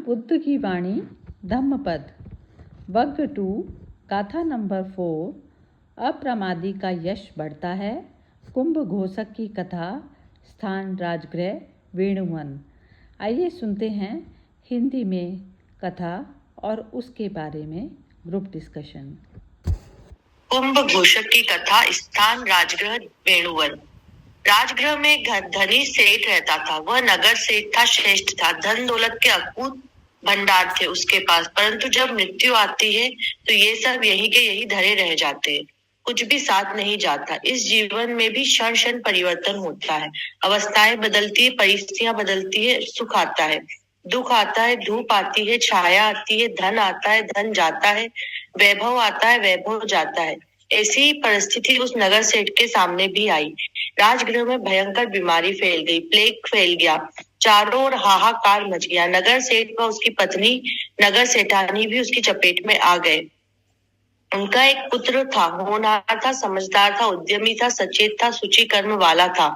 बुद्ध की वाणी धम्मपद वर्ग 2 गाथा नंबर 4। अप्रमादी का यश बढ़ता है। कुंभ घोषक की कथा। स्थान राजगृह वेणुवन। आइए सुनते हैं हिंदी में कथा और उसके बारे में ग्रुप डिस्कशन। कुंभ घोषक की कथा। स्थान राजगृह वेणुवन। राजगृह में धनी सेठ रहता था। वह नगर सेठ था, श्रेष्ठ था। धन दौलत के अकूत भंडार थे उसके पास, परंतु जब मृत्यु आती है तो ये सब यही के यही धरे रह जाते हैं। कुछ भी साथ नहीं जाता। इस जीवन में भी क्षण क्षण परिवर्तन होता है। अवस्थाएं बदलती है, परिस्थितियां बदलती है। सुख आता है, दुख आता है, धूप आती है, छाया आती है, धन आता है, धन जाता है, वैभव आता है, वैभव जाता है। ऐसी परिस्थिति उस नगर सेठ के सामने भी आई। राजगृह में भयंकर बीमारी फैल गई, प्लेग फैल गया, चारों ओर हाहाकार मच गया। नगर सेठ व उसकी पत्नी नगर सेठानी भी उसकी चपेट में आ गए। उनका एक पुत्र था, होनहार था, समझदार था, उद्यमी था, सचेत था, सूची कर्म वाला था,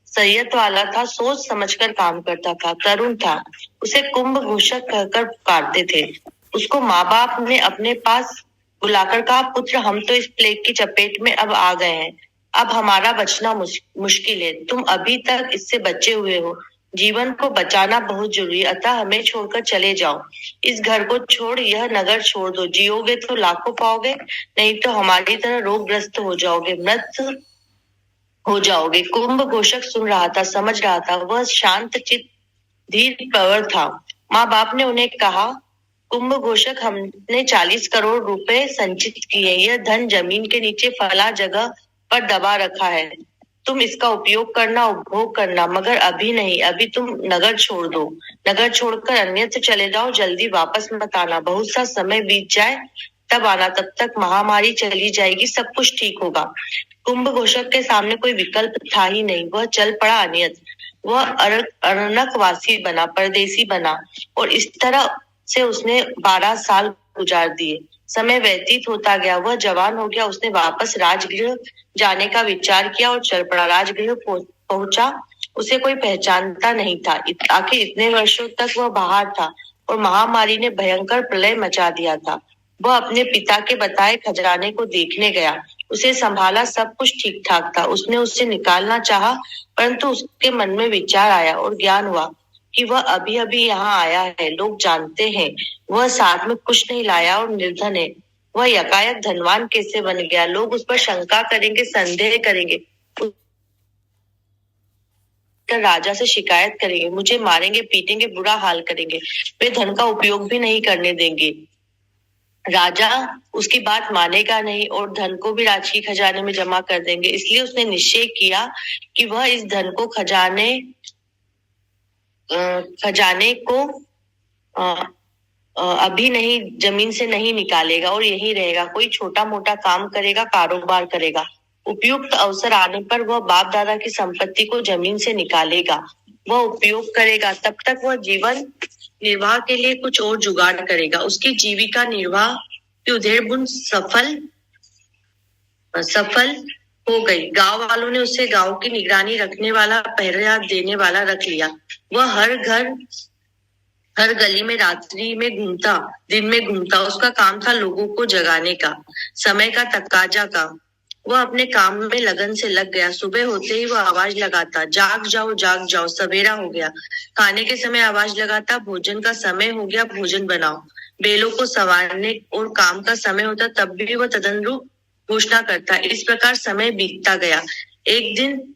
सैयत वाला था, सोच समझकर काम करता था, तरुण था। उसे कुंभ घोषक कहकर पुकारते थे। उसको माँ बाप ने अपने पास बुलाकर कहा, पुत्र, हम तो इस प्लेग की चपेट में अब आ गए हैं। अब हमारा बचना मुश्किल है। तुम अभी तक इससे बचे हुए हो। जीवन को बचाना बहुत जरूरी है, अतः हमें छोड़कर चले जाओ। इस घर को छोड़, यह नगर छोड़ दो। जियोगे तो लाखों पाओगे, नहीं तो हमारी तरह रोगग्रस्त हो जाओगे, मृत हो जाओगे। कुंभ घोषक सुन रहा था, समझ रहा था। वह शांत चित्त, धीर प्रवर था। माँ बाप ने उन्हें कहा, कुंभ घोषक, हमने 40 करोड़ रुपए संचित किए। यह धन जमीन के नीचे फला जगह पर दबा रखा है। तुम इसका उपयोग करना, उपभोग करना, मगर अभी नहीं। अभी तुम नगर छोड़ दो। नगर छोड़कर अन्यत्र चले जाओ। जल्दी वापस मत आना। बहुत सा समय बीत जाए तब आना। तब तक महामारी चली जाएगी, सब कुछ ठीक होगा। कुंभ घोषक के सामने कोई विकल्प था ही नहीं। वह चल पड़ा अन्यत्र। वह अरण्यवासी बना, परदेसी बना, और इस तरह से उसने 12 साल गुजार दिए। समय व्यतीत होता गया। वह जवान हो गया। उसने वापस राजगृह जाने का विचार किया और चल पड़ा। राजगृह पहुंचा। उसे कोई पहचानता नहीं था। आखिर इतने वर्षों तक वह बाहर था और महामारी ने भयंकर प्रलय मचा दिया था। वह अपने पिता के बताए खजाने को देखने गया। उसे संभाला, सब कुछ ठीक ठाक था। उसने उसे निकालना चाहा, परंतु उसके मन में विचार आया और ज्ञान हुआ कि वह अभी अभी यहाँ आया है। लोग जानते हैं वह साथ में कुछ नहीं लाया और निर्धन है। वह यकायक धनवान कैसे बन गया? लोग उस पर शंका करेंगे, संदेह करेंगे, राजा से शिकायत करेंगे, मुझे मारेंगे, पीटेंगे, बुरा हाल करेंगे। वे धन का उपयोग भी नहीं करने देंगे। राजा उसकी बात मानेगा नहीं और धन को भी राजकीय खजाने में जमा कर देंगे। इसलिए उसने निश्चय किया कि वह इस धन को खजाने को अभी नहीं, जमीन से नहीं निकालेगा और यही रहेगा। कोई छोटा मोटा काम करेगा, कारोबार करेगा। उपयुक्त अवसर आने पर वह बाप दादा की संपत्ति को जमीन से निकालेगा, वह उपयोग करेगा। तब तक वह जीवन निर्वाह के लिए कुछ और जुगाड़ करेगा। उसकी जीविका निर्वाह की उधेड़बुन सफल हो गई। गांव वालों ने उसे गांव की निगरानी रखने वाला, पहरा देने वाला रख लिया। वह हर गली में रात्रि में घूमता, दिन में घूमता। उसका काम था लोगों को जगाने का, समय का तकाजा का। वह अपने काम में लगन से लग गया। सुबह होते ही वह आवाज लगाता, जाग जाओ, जाग जाओ, सवेरा हो गया। खाने के समय आवाज लगाता, भोजन का समय हो गया, भोजन बनाओ। बेलों को संवारने और काम का समय होता, तब भी वह तदनुरूप घोषणा करता। इस प्रकार समय बीतता गया। एक दिन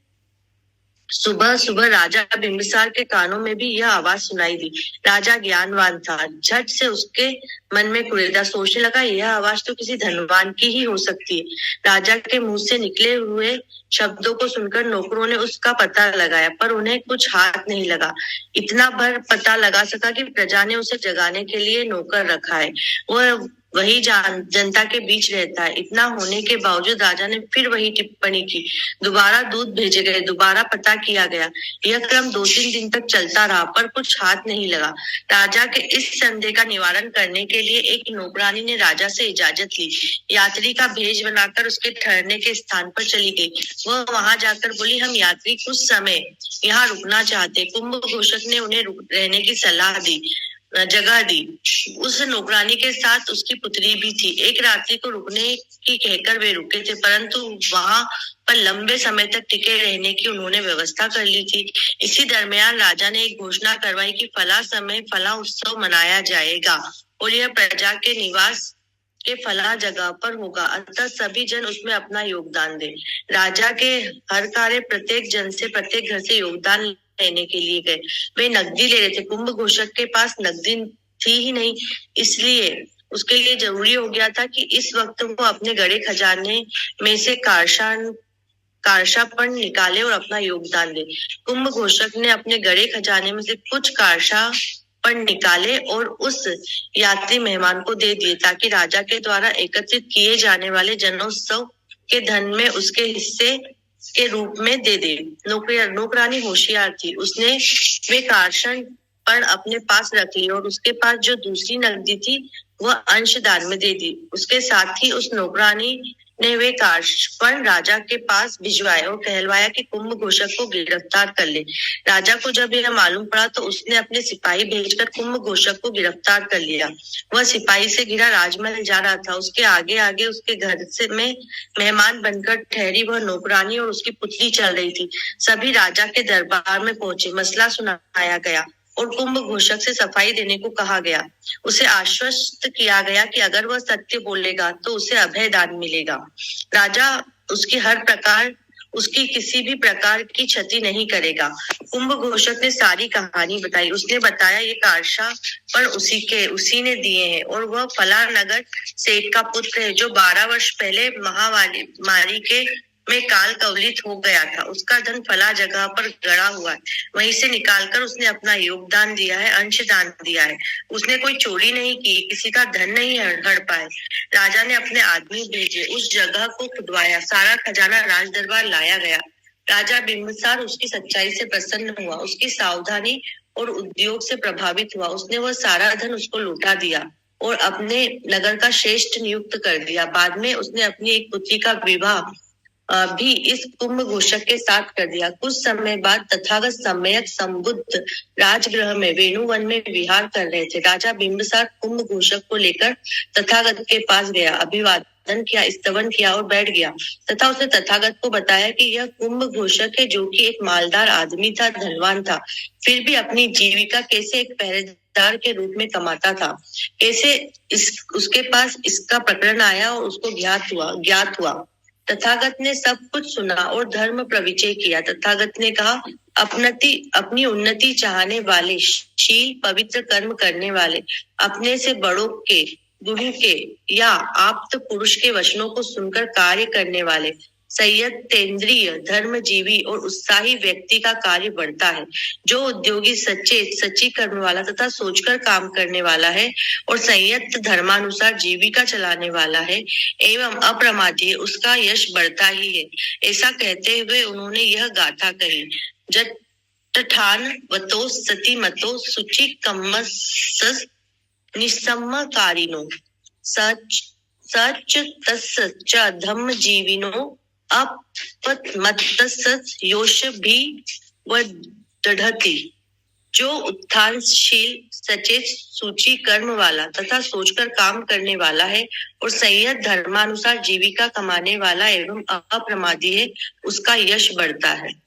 सुबह सुबह राजा बिंबिसार के कानों में भी यह आवाज सुनाई दी। राजा ज्ञानवान था। झट से उसके मन में कुरेदा, सोचने लगा, यह आवाज तो किसी धनवान की ही हो सकती है। राजा के मुंह से निकले हुए शब्दों को सुनकर नौकरों ने उसका पता लगाया, पर उन्हें कुछ हाथ नहीं लगा। इतना भर पता लगा सका कि प्रजा ने उसे जगाने के लिए नौकर रखा है। वह वही जनता के बीच रहता है। इतना होने के बावजूद राजा ने फिर वही टिप्पणी की। दोबारा दूत भेजे गए, दोबारा पता किया गया। यह क्रम 2-3 दिन तक चलता रहा, पर कुछ हाथ नहीं लगा। राजा के इस संदेह का निवारण करने के लिए एक नौकरानी ने राजा से इजाजत ली। यात्री का भेष बनाकर उसके ठहरने के स्थान पर चली गई। वह वहां जाकर बोली, हम यात्री कुछ समय यहाँ रुकना चाहते। कुंभ घोषक ने उन्हें रहने की सलाह दी। जगह दी। उस नौकरानी के साथ उसकी पुत्री भी थी। एक रात्रि को रुकने की कहकर वे रुके थे, परंतु वहां पर लंबे समय तक टिके रहने की उन्होंने व्यवस्था कर ली थी। इसी दरमियान राजा ने एक घोषणा करवाई कि फला समय फला उत्सव मनाया जाएगा और यह प्रजा के निवास के फला जगह पर होगा, अतः सभी जन उसमें अपना योगदान दें। राजा के हर कार्य प्रत्येक जन से, प्रत्येक घर से योगदान लेने के लिए गए। वे नकदी ले रहे थे। कुंभ घोषक के पास नकदी थी ही नहीं, इसलिए उसके लिए जरूरी हो गया था कि इस वक्त वो अपने गड़े खजाने में से कारशापण निकाले और अपना योगदान दे। कुंभ घोषक ने अपने गड़े खजाने में से कुछ कारशापण निकाले और उस यात्री मेहमान को दे दिए, ताकि राजा के द्वारा एकत्रित किए जाने वाले जनोत्सव के धन में उसके हिस्से के रूप में दे दे। नौकरानी होशियार थी। उसने वे कारशन पर अपने पास रख ली और उसके पास जो दूसरी नकदी थी वह अंशदान में दे दी। उसके साथ ही उस नौकरानी ने वे कारशन राजा के पास भिजवाए और कहलवाया कि कुंभ घोषक को गिरफ्तार कर ले। राजा को जब यह मालूम पड़ा तो उसने अपने सिपाही भेजकर कुंभ घोषक को गिरफ्तार कर लिया। वह सिपाही से घिरा राजमहल जा रहा था। उसके आगे आगे उसके घर से में मेहमान बनकर ठहरी वह नौकरानी और उसकी पुत्री चल रही थी। सभी राजा के दरबार में पहुंचे। मसला सुनाया गया और कुंभ घोषक से सफाई देने को कहा गया। उसे आश्वस्त किया गया कि अगर वह सत्य बोलेगा तो उसे अभय दान मिलेगा। राजा उसकी किसी भी प्रकार की क्षति नहीं करेगा। कुंभ घोषक ने सारी कहानी बताई। उसने बताया ये कारशा पर उसी ने दिए हैं और वह फला नगर सेठ का पुत्र है, जो 12 वर्ष पहले महामारी के में काल कवलित हो गया था। उसका धन फला जगह पर गड़ा हुआ है, वहीं से निकालकर उसने अपना योगदान दिया है, अंशदान दिया है। उसने कोई चोरी नहीं की, किसी का धन नहीं हड़पाए। राजा ने अपने आदमी भेजे, उस जगह को खुदवाया, सारा खजाना राज दरबार लाया गया। राजा बिंबिसार उसकी सच्चाई से प्रसन्न हुआ, उसकी सावधानी और उद्योग से प्रभावित हुआ। उसने वह सारा धन उसको लौटा दिया और अपने नगर का श्रेष्ठ नियुक्त कर दिया। बाद में उसने अपनी एक पुत्री का विवाह भी इस कुंभ घोषक के साथ कर दिया। कुछ समय बाद तथागत सम्यक संबुद्ध राजगृह में वेणुवन में विहार कर रहे थे। राजा बिंबिसार कुंभ घोषक को लेकर तथागत के पास गया, अभिवादन किया, स्तवन किया और बैठ गया तथा उसने तथागत को बताया कि यह कुंभ घोषक है, जो कि एक मालदार आदमी था, धनवान था, फिर भी अपनी जीविका कैसे एक पहरेदार के रूप में कमाता था। कैसे उसके पास इसका प्रकरण आया और उसको ज्ञात हुआ। तथागत ने सब कुछ सुना और धर्म प्रविचय किया। तथागत ने कहा, अपनी उन्नति चाहने वाले, शील पवित्र कर्म करने वाले, अपने से बड़ों के, गुरु के या आप्त पुरुष के वचनों को सुनकर कार्य करने वाले, संयतेंद्रिय, धर्मजीवी और उत्साही व्यक्ति का कार्य बढ़ता है। जो उद्योगी सच्ची कर्म वाला तथा सोचकर काम करने वाला है और संयत धर्मानुसार जीविका चलाने वाला है एवं अप्रमादी है, उसका यश बढ़ता ही है। ऐसा कहते हुए उन्होंने यह गाथा कही, जठान वतो सती मतो सुचि कम्मस निसम्मकारिनो सच तस्य च धम्म जीविनो अपमत्तस योष भी वदढ़ति। जो उत्थानशील, सचेत, सूची कर्म वाला तथा सोचकर काम करने वाला है और संयत धर्मानुसार जीविका कमाने वाला एवं अप्रमादी है, उसका यश बढ़ता है।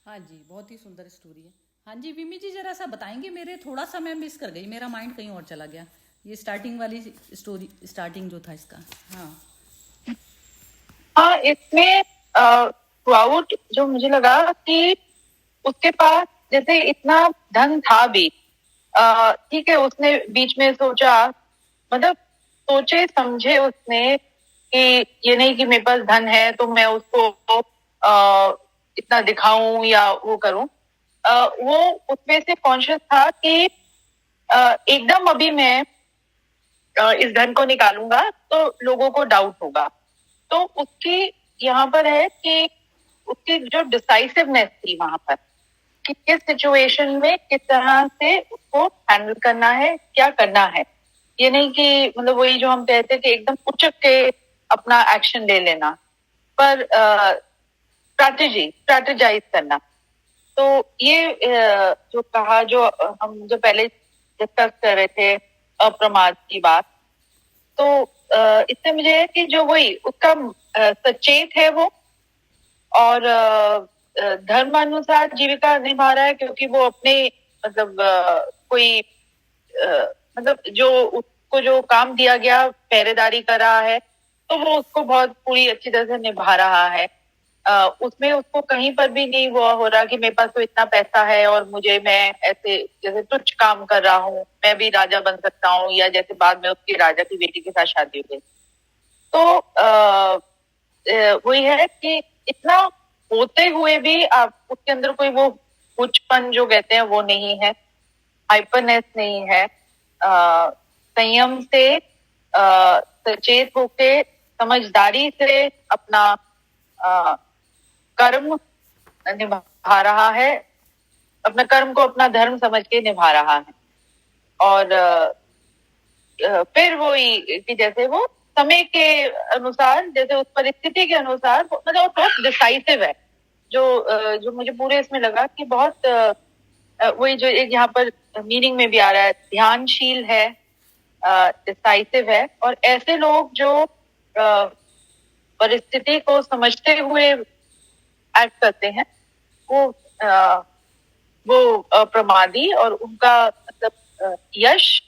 हाँ जी, बहुत ही सुंदर स्टोरी है। हाँ जी विमी जी, जरा सा बताएंगे? मेरे थोड़ा सा मैं मिस कर गई, मेरा माइंड कहीं और चला गया। ये स्टार्टिंग वाली स्टोरी, स्टार्टिंग जो था इसका। हाँ, इसमें थ्रूआउट जो मुझे लगा कि उसके पास जैसे इतना धन था भी, ठीक है, उसने बीच में सोचा, मतलब सोचे समझे उसने कि ये नहीं कि मेरे पास धन है तो मैं उसको इतना दिखाऊं या वो करूं। वो उसमें से कॉन्शियस था कि एकदम अभी मैं इस धन को निकालूंगा तो लोगों को डाउट होगा। तो उसकी यहाँ पर है कि उसकी जो डिसाइसिवनेस थी वहां पर कि किस सिचुएशन में किस तरह से उसको हैंडल करना है, क्या करना है। ये नहीं कि मतलब वही जो हम कहते हैं कि एकदम उचक के अपना एक्शन ले लेना, पर स्ट्रैटेजाइज करना। तो ये जो कहा, जो हम जो पहले डिस्कस कर रहे थे अप्रमाद की बात, तो इससे मुझे है कि जो वही उसका सचेत है वो, और धर्मानुसार जीविका निभा रहा है, क्योंकि वो अपने मतलब कोई मतलब जो उसको जो काम दिया गया पहरेदारी कर रहा है, तो वो उसको बहुत पूरी अच्छी तरह से निभा रहा है। उसमें उसको कहीं पर भी नहीं वो हो रहा कि मेरे पास तो इतना पैसा है और मैं ऐसे जैसे तुच्छ काम कर रहा हूँ, मैं भी राजा बन सकता हूँ, या जैसे बाद में उसकी राजा की बेटी के साथ शादी हो गई। तो वही है कि इतना होते हुए भी आप उसके अंदर कोई वो उच्चपन जो कहते हैं वो नहीं है, हाइपरनेस नहीं है, संयम से सचेत होके समझदारी से अपना कर्म निभा रहा है, अपने कर्म को अपना धर्म समझ के निभा रहा है। और फिर वही कि जैसे वो समय के अनुसार, जैसे उस परिस्थिति के अनुसार मतलब वो बहुत डिसाइसिव है, जो मुझे पूरे इसमें लगा कि बहुत वही जो एक यहाँ पर मीनिंग में भी आ रहा है, ध्यानशील है, डिसाइसिव है, और ऐसे लोग जो परिस्थिति को समझते हुए एक्ट करते हैं वो अप्रमादी, और उनका मतलब यश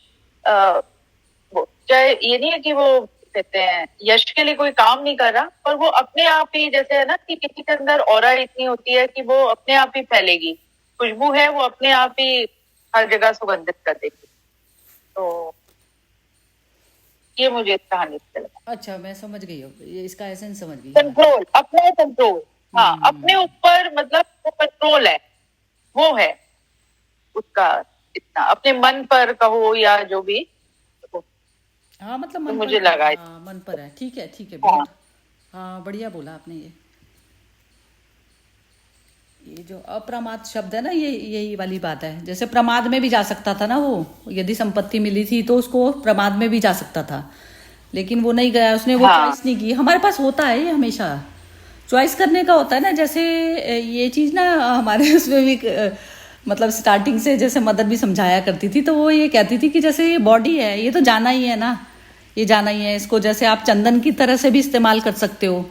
चाहे ये नहीं है कि वो कहते हैं यश के लिए कोई काम नहीं कर रहा, पर वो अपने आप ही, जैसे है ना कि किसी के अंदर ऑरा इतनी होती है कि वो अपने आप ही फैलेगी, खुशबू है वो अपने आप ही हर जगह सुगंधित कर देगी। तो ये मुझे इस कहानी से लगा। अच्छा, मैं समझ गई हूँ, ये इसका एसेंस समझ गई। कंट्रोल, अपना कंट्रोल, हाँ अपने ऊपर मतलब वो कंट्रोल है, वो है उसका इतना, अपने मन पर कहो या जो भी, हाँ मतलब तो मन मुझे पर, लगा हाँ मन पर है, ठीक है ठीक है, बहुत हाँ बढ़िया बोला आपने। ये जो अप्रमाद शब्द है ना, ये यही वाली बात है। जैसे प्रमाद में भी जा सकता था ना वो, यदि संपत्ति मिली थी तो उसको प्रमाद में भी जा सकता था, लेकिन वो नहीं गया, उसने वो चॉइस नहीं की। हमारे पास होता है ये, हमेशा चॉइस करने का होता है ना। जैसे ये चीज़ ना हमारे उसमें भी मतलब स्टार्टिंग से जैसे मदर भी समझाया करती थी, तो वो ये कहती थी कि जैसे ये बॉडी है, ये तो जाना ही है ना, ये जाना ही है। इसको जैसे आप चंदन की तरह से भी इस्तेमाल कर सकते हो,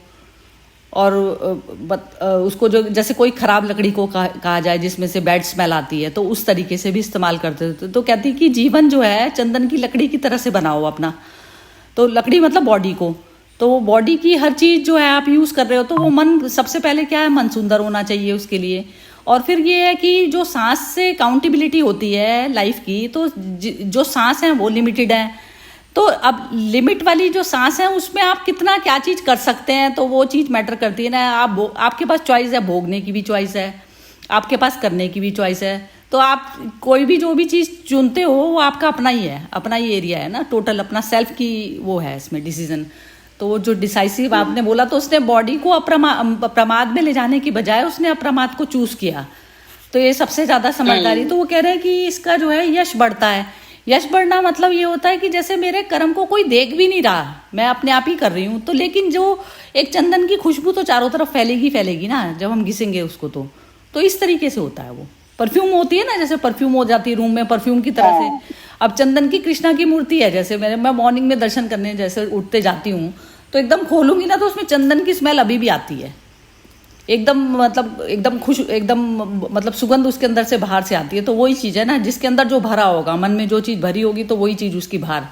और उसको जो जैसे कोई खराब लकड़ी को कहा जाए जिसमें से बैड स्मेल आती है, तो उस तरीके से भी इस्तेमाल करते थे। तो कहती कि जीवन जो है चंदन की लकड़ी की तरह से बनाओ अपना। तो लकड़ी मतलब बॉडी को, तो वो बॉडी की हर चीज़ जो है आप यूज़ कर रहे हो, तो वो मन सबसे पहले क्या है, मन सुंदर होना चाहिए उसके लिए। और फिर ये है कि जो सांस से काउंटेबिलिटी होती है लाइफ की, तो जो सांस है वो लिमिटेड है। तो अब लिमिट वाली जो सांस है उसमें आप कितना क्या चीज़ कर सकते हैं, तो वो चीज़ मैटर करती है ना। आपके पास चॉइस है, भोगने की भी चॉइस है, आपके पास करने की भी चॉइस है। तो आप कोई भी जो भी चीज़ चुनते हो वो आपका अपना ही है, अपना ही एरिया है ना, टोटल अपना सेल्फ की वो है इसमें डिसीजन। तो वो जो डिसाइसिव आपने बोला, तो उसने बॉडी को प्रमाद में ले जाने की बजाय उसने अप्रमाद को चूज किया। तो ये सबसे ज्यादा समझदारी। तो वो कह रहे हैं कि इसका जो है यश बढ़ता है। यश बढ़ना मतलब ये होता है कि जैसे मेरे कर्म को कोई देख भी नहीं रहा, मैं अपने आप ही कर रही हूँ, तो लेकिन जो एक चंदन की खुशबू तो चारों तरफ फैलेगी फैलेगी ना जब हम घिसेंगे उसको। तो इस तरीके से होता है। वो परफ्यूम होती है ना, जैसे परफ्यूम हो जाती है रूम में परफ्यूम की तरह से। अब चंदन की कृष्णा की मूर्ति है, जैसे मैं मॉर्निंग में दर्शन करने जैसे उठते जाती हूँ, तो एकदम खोलूंगी ना तो उसमें चंदन की स्मेल अभी भी आती है, एकदम मतलब एकदम खुश, एकदम मतलब सुगंध उसके अंदर से बाहर से आती है। तो वही चीज़ है ना, जिसके अंदर जो भरा होगा, मन में जो चीज़ भरी होगी तो वही चीज़ उसकी बाहर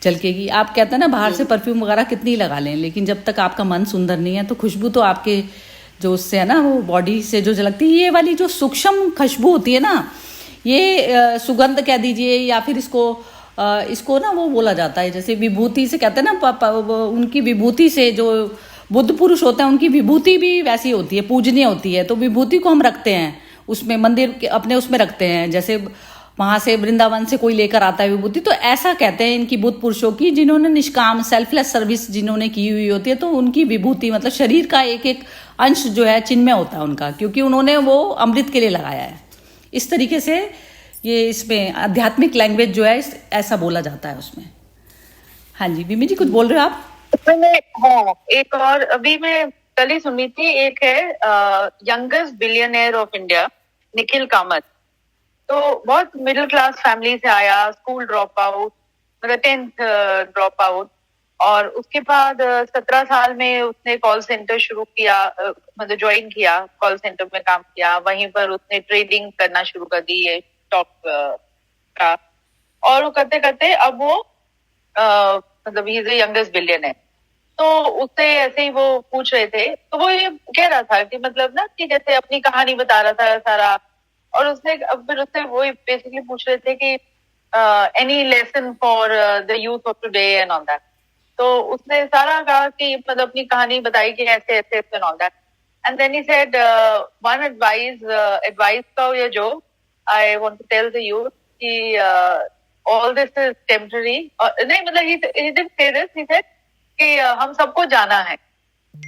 झलकेगी। आप कहते हैं ना बाहर से परफ्यूम वगैरह कितनी लगा लें, लेकिन जब तक आपका मन सुंदर नहीं है तो खुशबू तो आपके जो उससे है ना, वो बॉडी से जो झलकती है। ये वाली जो सूक्ष्म खुशबू होती है ना, ये सुगंध कह दीजिए, या फिर इसको ना वो बोला जाता है, जैसे विभूति से कहते हैं ना, उनकी विभूति से जो बुद्ध पुरुष होते हैं उनकी विभूति भी वैसी होती है, पूजनीय होती है। तो विभूति को हम रखते हैं उसमें, मंदिर के अपने उसमें रखते हैं, जैसे वहां से वृंदावन से कोई लेकर आता है विभूति। तो ऐसा कहते हैं इनकी बुद्ध पुरुषों की, जिन्होंने निष्काम सेल्फलेस सर्विस जिन्होंने की हुई होती है, तो उनकी विभूति मतलब शरीर का एक एक अंश जो है चिन्मय होता है उनका, क्योंकि उन्होंने वो अमृत के लिए लगाया है। इस तरीके से ये इसमें आध्यात्मिक लैंग्वेज जो है ऐसा बोला जाता है उसमें। हाँ जी बिमी जी, कुछ बोल रहे हो आप? हाँ, एक और अभी मैं कल ही सुनी थी, एक है youngest billionaire of India, Nikhil Kamat. तो बहुत मिडिल क्लास फैमिली से आया, स्कूल ड्रॉप आउट, मतलब 10th ड्रॉप आउट, और उसके बाद 17 साल में उसने कॉल सेंटर शुरू किया, मतलब ज्वाइन किया, कॉल सेंटर में काम किया, वहीं पर उसने ट्रेडिंग करना शुरू कर दी ये स्टॉक का, और वो करते करते अब वो मतलब he is the youngest billionaire. तो उससे ऐसे ही वो पूछ रहे थे, तो वो ये कह रहा था कि मतलब ना कि जैसे अपनी कहानी बता रहा था सारा, और उसने अब फिर उससे वो बेसिकली पूछ रहे थे कि any lesson for the youth of today and all that. तो उसने सारा कहा कि मतलब अपनी कहानी बताई कि ऐसे ऐसे and all that, and then he said one advice का ये जो I want to tell the youth कि ऑल दिस इज टेम्पररी, नहीं मतलब he didn't say this, he said कि हम सबको जाना है,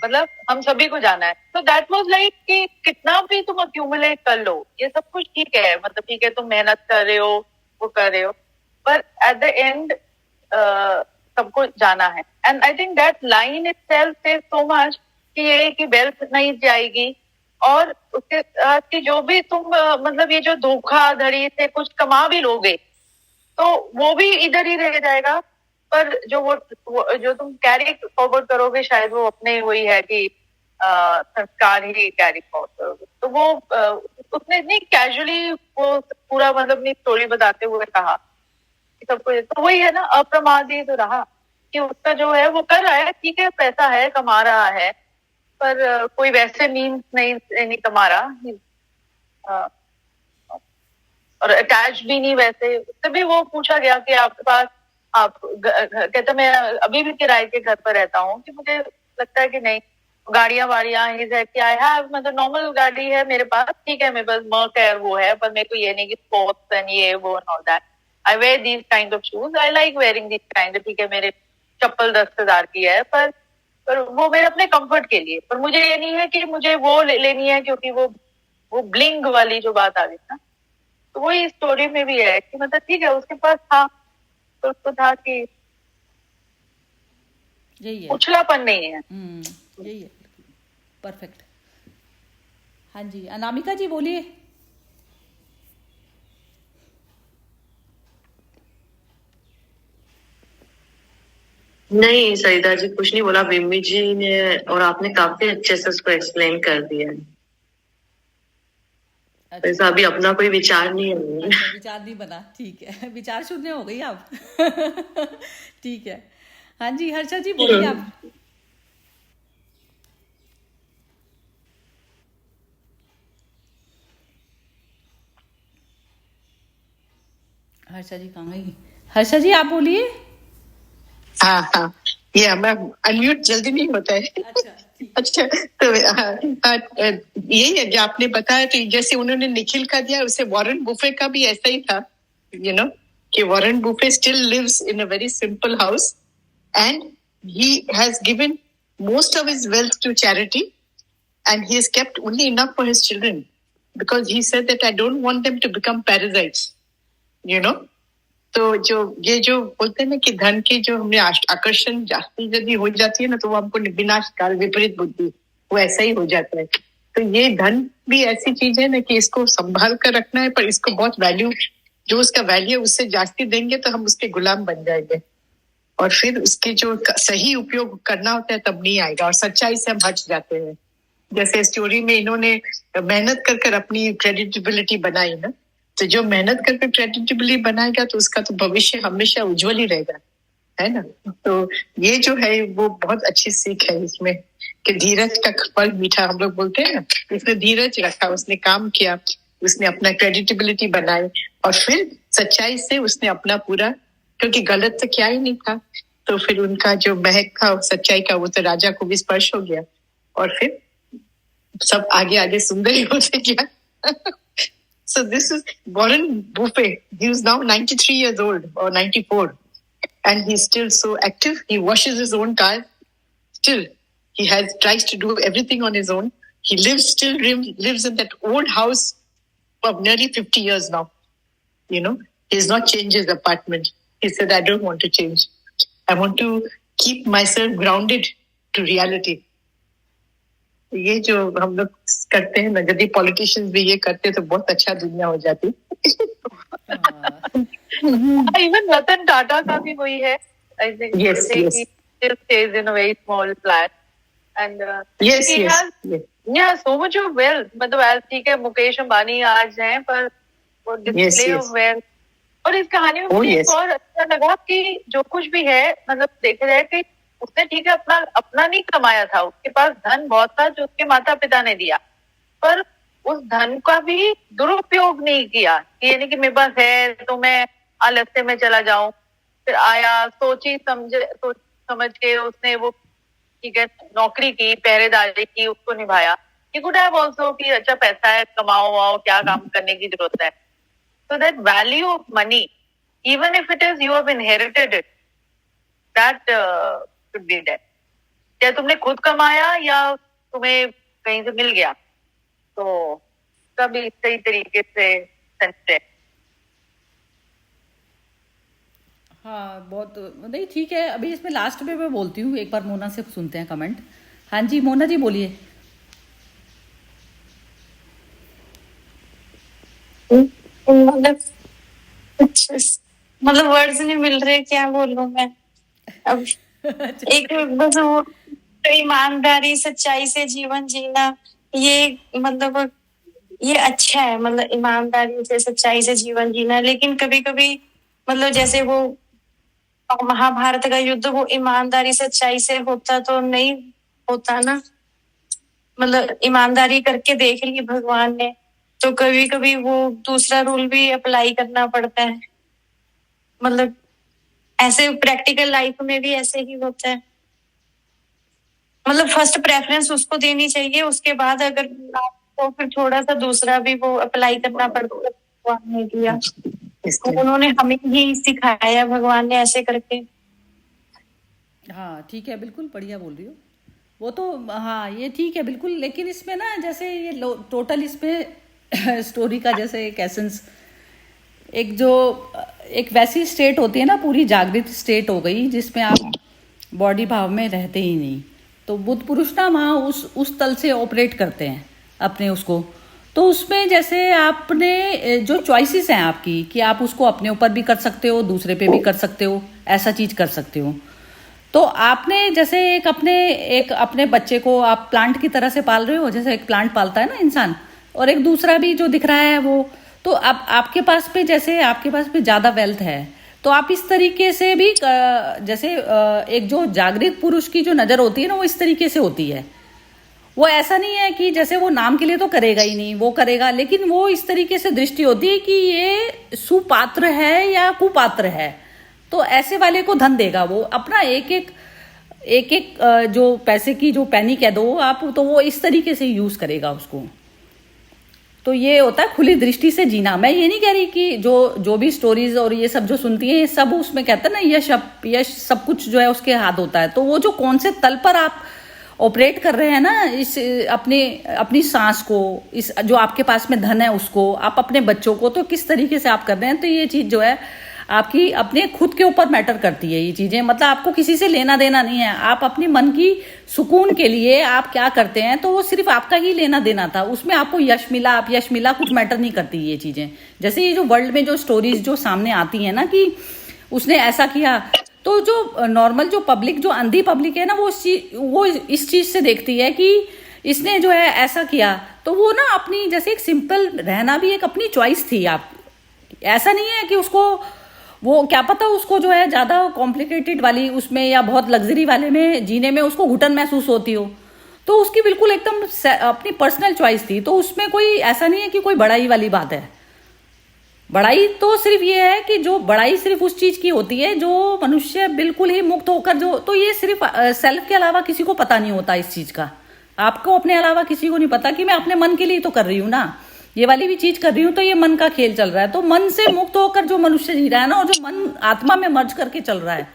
मतलब हम सभी को जाना है। तो दैट वाज लाइक कि कितना भी तुम अक्यूमुलेट कर लो, ये सब कुछ ठीक है, मतलब ठीक है तुम मेहनत कर रहे हो, वो कर रहे हो, पर एट द एंड सबको जाना है। And I think that line itself says so much कि ये कि वेल्थ नहीं जाएगी, और उसके साथ कि जो भी तुम मतलब ये जो धोखाधड़ी से कुछ कमा भी लोगे तो वो भी इधर ही रह जाएगा, पर जो वो जो तुम कैरी फॉरवर्ड करोगे शायद वो अपने वही है कि संस्कार ही कैरी फॉरवर्ड करोगे। तो वो उसने इतनी कैजुअली वो पूरा मतलब अपनी स्टोरी बताते हुए कहा कि सबको, तो वही है ना, अप्रमादी तो रहा कि उसका जो है वो कर रहा है, ठीक है पैसा है, कमा रहा है, पर कोई वैसे मीन्स नहीं कमा रहा, और अटैच भी नहीं वैसे। तभी वो पूछा गया कि आपके पास, आप कहते मैं अभी भी किराए के घर पर रहता हूँ, कि मुझे लगता है कि नहीं गाड़ियां वाड़ियां कि आई हैव, मतलब नॉर्मल गाड़ी है मेरे पास, ठीक है मेरे पास मर्क है वो है, पर मेरे को ये नहीं कि स्पोर्ट्स एंड ये वो and all that. I wear these kind of shoes, I like wearing these kind, ठीक है मेरे चप्पल 10,000 की है, पर वो मेरे अपने कंफर्ट के लिए, पर मुझे ये नहीं है कि मुझे वो लेनी है, क्योंकि वो ब्लिंग वाली जो बात आ गई ना, तो वही स्टोरी में भी है कि मतलब ठीक है उसके पास था, तो उसको था कि यही है, उछलापन नहीं है। यही है, परफेक्ट। हाँ जी, अनामिका जी बोलिए। नहीं सरिता जी कुछ नहीं बोला, बिम्मी जी ने और आपने काफी अच्छे से उसको एक्सप्लेन कर दिया है। अच्छा, अभी अपना कोई विचार नहीं है। अच्छा विचार नहीं बना, ठीक है, विचार शून्य हो गई आप। ठीक है, हाँ जी हर्षा जी बोलिए आप। हर्षा जी कहाँ गई? हर्षा जी आप बोलिए। हाँ हाँ, ये मैं अनम्यूट जल्दी नहीं होता है। अच्छा तो यही है जो आपने बताया, तो जैसे उन्होंने निखिल का दिया, उसे वॉरेन बुफे का भी ऐसा ही था, कि Warren Buffett still lives in a very simple house and he has given most of his wealth to charity and he has kept only enough for his children because he said that I don't want them to become parasites, तो ये जो बोलते हैं ना कि धन की जो हमने आकर्षण जास्ती यदि हो जाती है ना, तो वो हमको विनाश काल विपरीत बुद्धि, वो ऐसा ही हो जाता है। तो ये धन भी ऐसी चीज है ना कि इसको संभाल कर रखना है, पर इसको बहुत वैल्यू, जो उसका वैल्यू उससे जास्ती देंगे तो हम उसके गुलाम बन जाएंगे, और फिर उसके जो सही उपयोग करना होता है तब नहीं आएगा, और सच्चाई से हम हट जाते हैं। जैसे स्टोरी में इन्होंने मेहनत कर अपनी क्रेडिटेबिलिटी बनाई ना, तो जो मेहनत करके क्रेडिटेबिलिटी बनाएगा तो उसका तो भविष्य हमेशा उज्जवल ही रहेगा, है ना। तो ये जो है वो बहुत अच्छी सीख है इसमें कि धीरज का फल मीठा, हम लोग बोलते हैं ना। उसने धीरज रखा, उसने काम किया, उसने अपना क्रेडिटेबिलिटी बनाई, और फिर सच्चाई से उसने अपना पूरा, क्योंकि गलत तो क्या ही नहीं था, तो फिर उनका जो महक था सच्चाई का वो तो राजा को भी स्पर्श हो गया, और फिर सब आगे आगे सुंदर ही होते गया। So this is Warren Buffett. He is now 93 years old or 94, and he's still so active. He washes his own car. Still, he tries to do everything on his own. He lives in that old house of nearly 50 years now. He's not changed his apartment. He said, I don't want to change. I want to keep myself grounded to reality. ये जो हम लोग करते हैं ना, यदि politicians भी ये करते तो बहुत अच्छा दुनिया हो जाती। इवन रतन टाटा का भी वही है, I think. Yes, yes. He still stays in a very small flat and Yes, he yes, has yes. yeah so much of wealth. मतलब as ठीक है मुकेश अंबानी आज हैं, पर वो डिस्प्ले yes. Of wealth. और इस कहानी में Oh, मुझे yes. एक और अच्छा लगा कि जो कुछ भी है, मतलब देखा जाए कि उसने ठीक है अपना अपना नहीं कमाया था, उसके पास धन बहुत था जो उसके माता पिता ने दिया, पर उस धन का भी दुरुपयोग नहीं किया कि यानी कि मेरे पास है तो मैं आलस्य में चला जाऊं। फिर आया, सोच समझ के उसने वो ठीक है नौकरी की, पहरेदारी की, उसको निभाया। ही कुड हैव आल्सो कि अच्छा पैसा है, कमाओ आओ, क्या काम करने की जरूरत है। So that value of money, even if it is you have inherited it, that should be there. क्या तुमने खुद कमाया या तुम्हें कहीं से मिल गया, तो कभी सही तरीके से संचय। हाँ बहुत नहीं ठीक है। अभी इसमें लास्ट में मैं बोलती हूँ, एक बार मोना से सुनते हैं कमेंट। हाँ जी मोना जी बोलिए। मतलब मतलब वर्ड्स नहीं मिल रहे, क्या बोलूं मैं अब। एक बस वो ईमानदारी सच्चाई से जीवन जीना, ये मतलब ये अच्छा है, मतलब ईमानदारी से सच्चाई से जीवन जीना। लेकिन कभी कभी मतलब जैसे वो महाभारत का युद्ध वो ईमानदारी सच्चाई से होता तो नहीं होता ना, मतलब ईमानदारी करके देख ली भगवान ने, तो कभी कभी वो दूसरा रूल भी अप्लाई करना पड़ता है। मतलब ऐसे प्रैक्टिकल लाइफ में भी ऐसे ही होता है। मतलब फर्स्ट प्रेफरेंस उसको देनी चाहिए, उसके बाद अगर तो फिर थोड़ा सा दूसरा भी वो अप्लाई करना पड़ता है। भगवान ने किया, उन्होंने हमें ही सिखाया भगवान ने ऐसे करके। हाँ ठीक है, बिल्कुल बढ़िया बोल रही हो वो तो। हाँ ये ठीक है बिल्कुल। लेकिन इसमें ना जैसे ये टोटल इसमें स्टोरी का जैसे एक एसेंस, एक वैसी स्टेट होती है ना, पूरी जागृत स्टेट हो गई जिसमें आप बॉडी भाव में रहते ही नहीं। तो बुद्ध पुरुष ना वहाँ उस तल से ऑपरेट करते हैं अपने उसको। तो उसमें जैसे आपने जो चॉइसेस हैं आपकी, कि आप उसको अपने ऊपर भी कर सकते हो, दूसरे पे भी कर सकते हो, ऐसा चीज कर सकते हो। तो आपने जैसे एक अपने बच्चे को आप प्लांट की तरह से पाल रहे हो, जैसे एक प्लांट पालता है ना इंसान, और एक दूसरा भी जो दिख रहा है वो, तो अब आपके पास पे जैसे आपके पास पे ज्यादा वेल्थ है, तो आप इस तरीके से भी जैसे एक जो जागृत पुरुष की जो नजर होती है ना, वो इस तरीके से होती है। वो ऐसा नहीं है कि जैसे वो नाम के लिए तो करेगा ही नहीं, वो करेगा, लेकिन वो इस तरीके से दृष्टि होती है कि ये सुपात्र है या कुपात्र है, तो ऐसे वाले को धन देगा। वो अपना एक जो पैसे की जो पैनी कह दो आप, तो वो इस तरीके से यूज करेगा उसको। तो ये होता है खुली दृष्टि से जीना। मैं ये नहीं कह रही कि जो भी स्टोरीज और ये सब जो सुनती हैं, ये सब उसमें कहते हैं ना यश सब कुछ जो है उसके हाथ होता है। तो वो जो कौन से तल पर आप ऑपरेट कर रहे हैं ना, इस अपनी सांस को, इस जो आपके पास में धन है उसको, आप अपने बच्चों को, तो किस तरीके से आप कर रहे हैं, तो ये चीज जो है आपकी अपने खुद के ऊपर मैटर करती है ये चीजें। मतलब आपको किसी से लेना देना नहीं है, आप अपनी मन की सुकून के लिए आप क्या करते हैं, तो वो सिर्फ आपका ही लेना देना था। उसमें आपको यश मिला, आप यश मिला, कुछ मैटर नहीं करती ये चीजें। जैसे ये जो वर्ल्ड में जो स्टोरीज जो सामने आती है ना कि उसने ऐसा किया, तो जो नॉर्मल जो पब्लिक, जो अंधी पब्लिक है ना, वो इस चीज से देखती है कि इसने जो है ऐसा किया, तो वो ना अपनी जैसे एक सिंपल रहना भी एक अपनी चॉइस थी। आप ऐसा नहीं है कि उसको वो क्या पता उसको जो है ज्यादा कॉम्प्लिकेटेड वाली उसमें या बहुत लग्जरी वाले में जीने में उसको घुटन महसूस होती हो, तो उसकी बिल्कुल एकदम अपनी पर्सनल चॉइस थी। तो उसमें कोई ऐसा नहीं है कि कोई बड़ाई वाली बात है। बड़ाई तो सिर्फ ये है कि जो बड़ाई सिर्फ उस चीज की होती है जो मनुष्य बिल्कुल ही मुक्त होकर जो, तो ये सिर्फ सेल्फ के अलावा किसी को पता नहीं होता इस चीज का। आपको अपने अलावा किसी को नहीं पता कि मैं अपने मन के लिए तो कर रही हूँ ना, ये वाली भी चीज कर रही हूँ, तो ये मन का खेल चल रहा है। तो मन से मुक्त होकर जो मनुष्य जी रहा है ना, और जो मन आत्मा में मर्ज करके चल रहा है,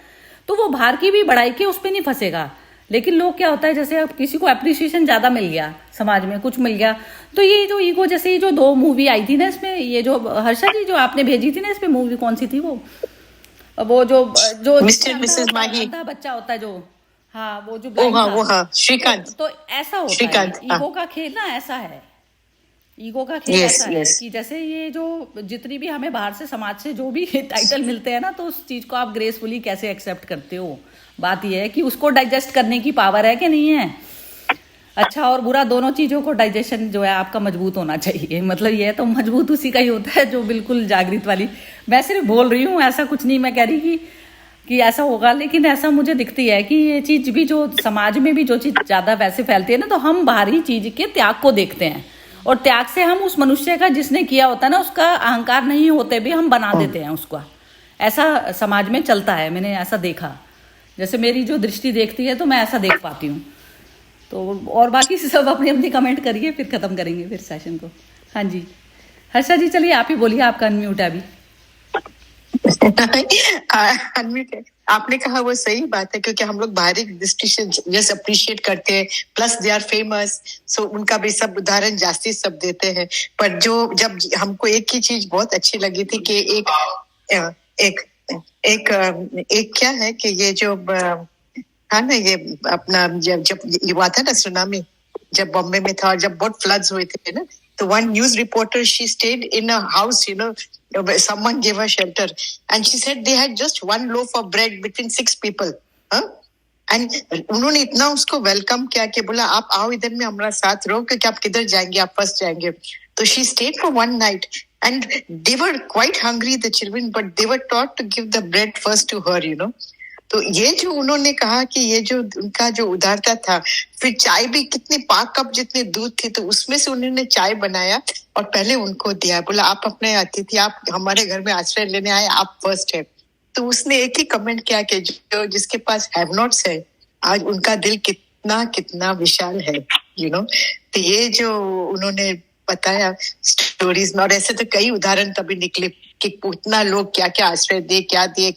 तो वो बाहर की भी बढ़ाई के उस पर नहीं फंसेगा। लेकिन लोग क्या होता है, जैसे अब किसी को अप्रिसिएशन ज्यादा मिल गया, समाज में कुछ मिल गया, तो ये जो ईगो, जैसे ये जो 2 मूवी आई थी ना इसमें, ये जो हर्षा जी जो आपने भेजी थी ना इसमें मूवी, कौन सी थी वो जो मिस्टर मिसेस माही, बच्चा होता है जो, हाँ वो जो ओ ब्लाइंड हाँ, था। वो हाँ, श्रीकांत। तो ऐसा होता है, श्रीकांत, हाँ। ईगो का खेल ना ऐसा है, ईगो का खेल यस, ऐसा है यस। कि जैसे ये जो जितनी भी हमें बाहर से समाज से जो भी टाइटल मिलते हैं ना, तो उस चीज को आप ग्रेसफुली कैसे एक्सेप्ट करते हो। बात ये है कि उसको डाइजेस्ट करने की पावर है कि नहीं है। अच्छा और बुरा दोनों चीजों को डाइजेशन जो है आपका मजबूत होना चाहिए। मतलब ये तो मजबूत उसी का ही होता है जो बिल्कुल जागृत वाली। मैं सिर्फ बोल रही हूँ, ऐसा कुछ नहीं मैं कह रही कि ऐसा होगा, लेकिन ऐसा मुझे दिखती है कि ये चीज भी जो समाज में भी जो चीज ज्यादा वैसे फैलती है ना, तो हम बाहरी चीज के त्याग को देखते हैं, और त्याग से हम उस मनुष्य का जिसने किया होता है ना, उसका अहंकार नहीं होते भी हम बना देते हैं उसका। ऐसा समाज में चलता है, मैंने ऐसा देखा। जैसे मेरी जो दृष्टि देखती है तो मैं ऐसा देख पाती हूँ। तो और बाकी सब अपनी अपनी कमेंट करिए, फिर खत्म करेंगे फिर सेशन को। हाँ जी हर्षा जी, चलिए आप ही बोलिए, आपका अनम्यूट है अभी। अनम्यूट है। आपने कहा वो सही बात है, क्योंकि हम लोग बाहरी दृष्टि से जस्ट अप्रिशिएट करते हैं, प्लस दे आर फेमस, सो उनका भी सब उदाहरण जास्ती सब देते हैं। पर जो जब हमको एक ही चीज बहुत अच्छी लगी थी कि एक एक एक क्या है कि ये जो हाँ ना, ये अपना जब ये हुआ था ना सुनामी, जब बॉम्बे में था और जब बहुत फ्लड्स हुए थे ना, तो one news reporter, she stayed in a house, someone gave her shelter, and she said they had just one loaf of bread between 6 people, huh? And उन्होंने इतना उसको वेलकम किया कि बोला आप आओ इधर में हमारा साथ रहो, क्योंकि आप किधर जाएंगे, आप फंस जाएंगे। तो she stayed for one night and they were quite hungry, the children, but they were taught to give the bread first to her, तो ये जो उन्होंने कहा कि ये जो उनका जो उदारता था, फिर चाय भी कितनी 5 कप जितनी दूध थी, तो उसमें से उन्होंने चाय बनाया और पहले उनको दिया, बोला आप अपने अतिथि, आप हमारे घर में आश्रय लेने आए, आप फर्स्ट है। तो उसने एक ही कमेंट किया कि जो जिसके पास हैव नॉट्स है, आज उनका दिल कितना कितना विशाल है, तो ये जो उन्होंने बताया स्टोरीज में, और ऐसे तो कई उदाहरण तभी निकले कि उतना लोग क्या क्या आश्रय दे, क्या दिए,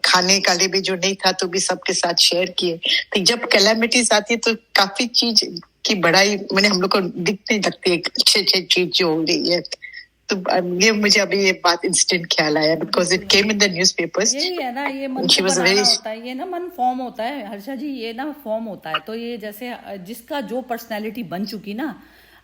खाने का लिए भी जो नहीं था तो भी सबके साथ शेयर किए। तो जब कैलामिटीज आती है तो काफी चीज की बड़ाई मैंने हम लोग को दिखने लगती है, अच्छे अच्छे चीज जो हो रही है। तो ये मुझे अभी ये बात इंस्टेंट ख्याल आया, because it came in the newspapers. यही है ना, ये मन को बनाना होता है, ये ना मन फॉर्म होता है हर्षा जी, ये ना फॉर्म होता है। तो ये जैसे जिसका जो पर्सनैलिटी बन चुकी ना,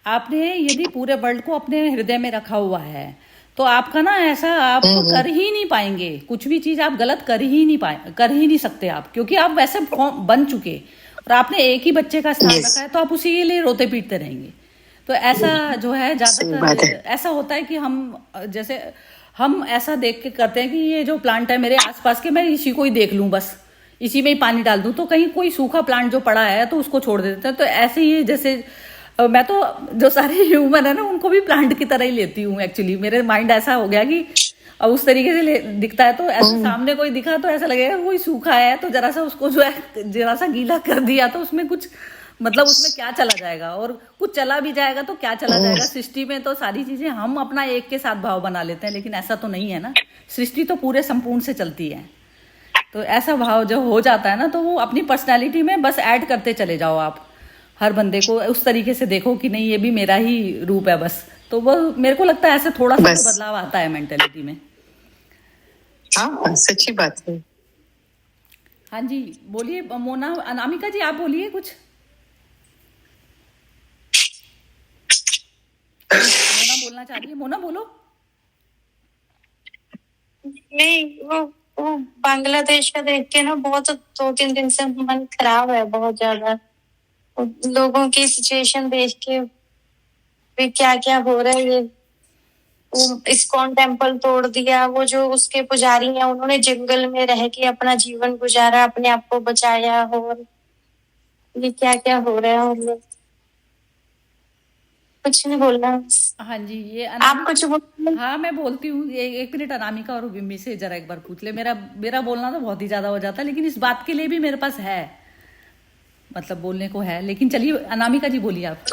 आपने यदि पूरे वर्ल्ड को अपने हृदय में रखा हुआ है, तो आपका ना ऐसा आप कर ही नहीं पाएंगे, कुछ भी चीज आप गलत कर ही नहीं सकते आप, क्योंकि आप वैसे बन चुके, और आपने एक ही बच्चे का स्थान रखा है, तो आप उसी के लिए रोते पीटते रहेंगे। तो ऐसा जो है ज्यादातर ऐसा होता है कि हम ऐसा देख के करते हैं कि ये जो प्लांट है मेरे आसपास के, मैं इसी को ही देख लूं, बस इसी में ही पानी डाल दूं, तो कहीं कोई सूखा प्लांट जो पड़ा है तो उसको छोड़ देते हैं। तो ऐसे ही जैसे मैं तो जो सारे ह्यूमन है ना, उनको भी प्लांट की तरह ही लेती हूँ एक्चुअली। मेरे माइंड ऐसा हो गया कि अब उस तरीके से दिखता है, तो ऐसे सामने कोई दिखा तो ऐसा लगेगा कोई सूखा है, तो जरा सा उसको जो है जरा सा गीला कर दिया, तो उसमें कुछ मतलब उसमें क्या चला जाएगा, और कुछ चला भी जाएगा तो क्या चला जाएगा। सृष्टि में तो सारी चीजें हम अपना एक के साथ भाव बना लेते हैं, लेकिन ऐसा तो नहीं है ना, सृष्टि तो पूरे संपूर्ण से चलती है। तो ऐसा भाव जो हो जाता है ना, तो वो अपनी पर्सनैलिटी में बस ऐड करते चले जाओ आप, हर बंदे को उस तरीके से देखो कि नहीं ये भी मेरा ही रूप है बस। तो वो मेरे को लगता है ऐसे थोड़ा सा बदलाव आता है मेंटेलिटी में। हाँ, सच्ची बात है। हाँ जी बोलिए मोना, अनामिका जी आप बोलिए कुछ। मोना बोलना चाह रही है, मोना बोलो। नहीं, वो बांग्लादेश का देख के ना बहुत 2-3 दिन से मन खराब है बहुत ज्यादा। लोगों की सिचुएशन देख के भी क्या क्या हो रहा है। ये इस्कॉन टेम्पल तोड़ दिया, वो जो उसके पुजारी हैं उन्होंने जंगल में रह के अपना जीवन गुजारा, अपने आप को बचाया, और ये क्या क्या हो रहा है। हम लोग कुछ नहीं बोलना। हाँ जी ये आप कुछ बोल। हाँ मैं बोलती हूँ, ये 1 मिनट अनामिका और बिम्मी से जरा एक बार पूछ ले। मेरा बोलना तो बहुत ही ज्यादा हो जाता है, लेकिन इस बात के लिए भी मेरे पास है, मतलब बोलने को है। लेकिन चलिए अनामिका जी बोलिए आप।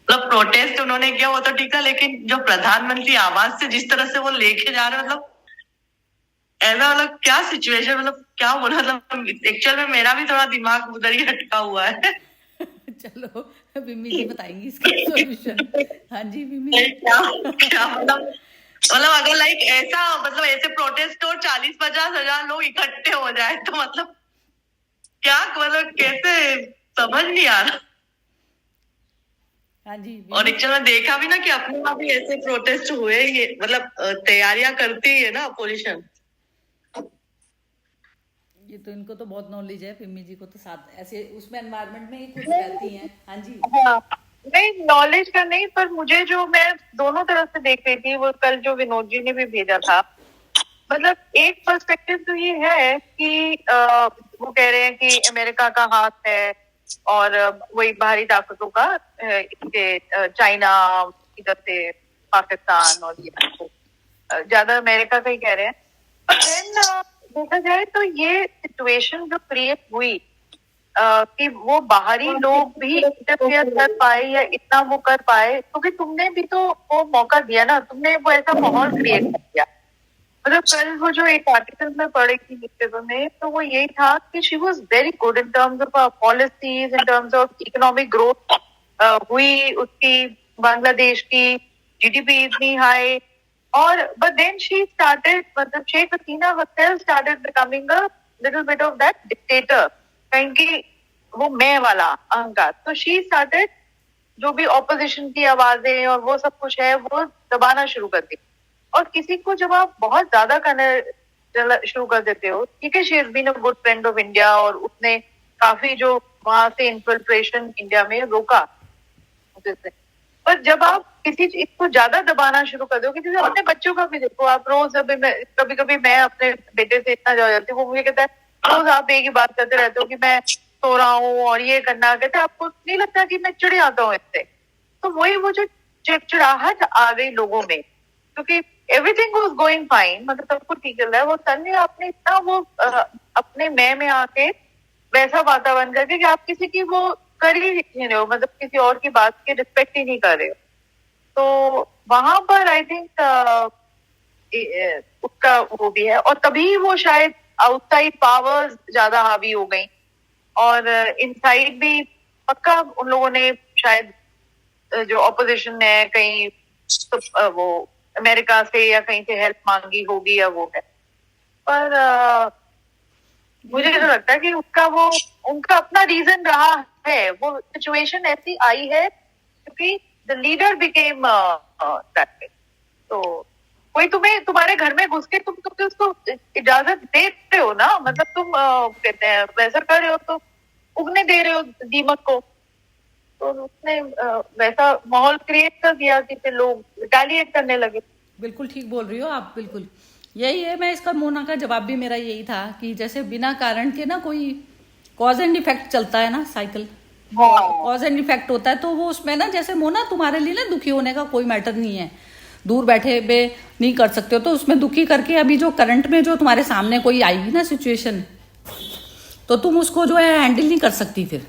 मतलब प्रोटेस्ट उन्होंने किया वो तो ठीक है, लेकिन जो प्रधानमंत्री आवास से जिस तरह से वो लेके जा रहे, मतलब ऐसा, मतलब क्या सिचुएशन, मतलब क्या बोला, मतलब एक्चुअल में मेरा भी थोड़ा दिमाग उधर ही अटका हुआ है। चलो बिम्मी जी बताएंगी इसका सॉल्यूशन। हाँ जी बिम्मी क्या मतलब मतलब अगर लाइक ऐसा मतलब ऐसे प्रोटेस्ट हो 40-50 हजार लोग इकट्ठे हो जाए तो मतलब क्या मतलब कैसे समझ नहीं आ रहा। हाँ जी और एक्चुअल में देखा भी ना कि अपने वहां भी ऐसे प्रोटेस्ट हुए, ये मतलब तैयारियां करती है ना अपोजिशन। ये तो इनको तो बहुत नॉलेज है, पिम्मी जी को तो साथ ऐसे उसमें एनवायरनमेंट में ही खुद रहती हैं। हाँ जी हाँ, नहीं नॉलेज का नहीं, पर मुझे जो मैं दोनों तरफ से देख रही थी, वो कल जो विनोद जी ने भी भेजा था, मतलब एक पर्सपेक्टिव तो ये है कि वो कह रहे हैं कि अमेरिका का हाथ है और वही बाहरी ताकतों का, चाइना, इधर से पाकिस्तान और ये ज्यादा अमेरिका का ही कह रहे हैं। पर देन देखा जाए तो ये सिचुएशन जो क्रिएट हुई कि वो बाहरी लोग भी इंटरफेयर कर पाए या इतना वो कर पाए, क्योंकि तुमने भी तो वो मौका दिया ना, तुमने वो ऐसा माहौल क्रिएट कर दिया। मतलब कल वो जो एक आर्टिकल में पढ़ी थी न्यूज़पेपर में, तो वो यही था कि she was very good in terms of policies, in terms of economic growth हुई उसकी, बांग्लादेश की जीडीपी इतनी हाई, और बट देन शी स्टार्टेड, मतलब Sheikh Hasina herself started becoming a little bit of that dictator, कहीं वो मैं वाला अहंकार। तो शी स्टार्टेड जो भी ऑपोजिशन की आवाजें और वो सब कुछ है वो दबाना शुरू कर दी। और किसी को जब आप बहुत ज्यादा करने शुरू कर देते हो, ठीक है, she has been a good friend of India और उसने काफी जो वहां से इन्फिल्ट्रेशन इंडिया में रोका, पर जब आप किसी चीज को ज्यादा दबाना शुरू कर दो, किसी अपने बच्चों का भी देखो आप, रोज अभी मैं कभी कभी मैं अपने बेटे से इतना जा जाती हूँ, वो मुझे कहता है रोज आप एक ही बात करते रहते हो कि मैं सो रहा हूँ और ये करना, कहते आपको नहीं लगता कि मैं चिढ़ आता हूँ इससे। तो वही वो जो चिड़चिड़ाहट आ गई लोगों में, क्योंकि एवरीथिंग वाज गोइंग फाइन, मतलब सब कुछ ठीक चल रहा है, वो सन ने आपने इतना वो अपने मैं में आके वैसा वातावरण करके कि आप किसी की वो कर ही नहीं रहे हो, मतलब किसी और की बात की रिस्पेक्ट ही नहीं कर रहे हो। तो वहां पर आई थिंक उसका वो भी है, और तभी वो शायद आउटसाइड पावर्स ज्यादा हावी हो गई, और इनसाइड भी पक्का उन लोगों ने शायद जो ऑपोजिशन है कहीं तो, वो अमेरिका से या कहीं से हेल्प मांगी होगी या वो है, पर मुझे तो लगता है कि उसका वो उनका अपना रीजन रहा है, वो सिचुएशन ऐसी आई है क्योंकि द लीडर बिकेम दैट। तो कोई तुम्हें तुम्हारे घर में घुस के तुम उसको इजाजत दे रहे हो ना, मतलब तुम कहते हैं वैसा कर रहे हो तो उगने दे रहे हो दीमक को, तो उसने वैसा माहौल क्रिएट कर दिया कि फिर लोग रिटेलिएट करने लगे। बिल्कुल ठीक बोल रही हो आप, बिल्कुल यही है। मैं इसका मोना का जवाब भी मेरा यही था कि जैसे बिना कारण के ना कोई कॉज एंड इफेक्ट चलता है ना, साइकिल कॉज एंड इफेक्ट होता है, तो वो उसमें ना जैसे मोना तुम्हारे लिए ना दुखी होने का कोई मैटर नहीं है, दूर बैठे बे नहीं कर सकते हो, तो उसमें दुखी करके अभी जो करंट में जो तुम्हारे सामने कोई आएगी ना सिचुएशन, तो तुम उसको जो है हैंडल नहीं कर सकती फिर।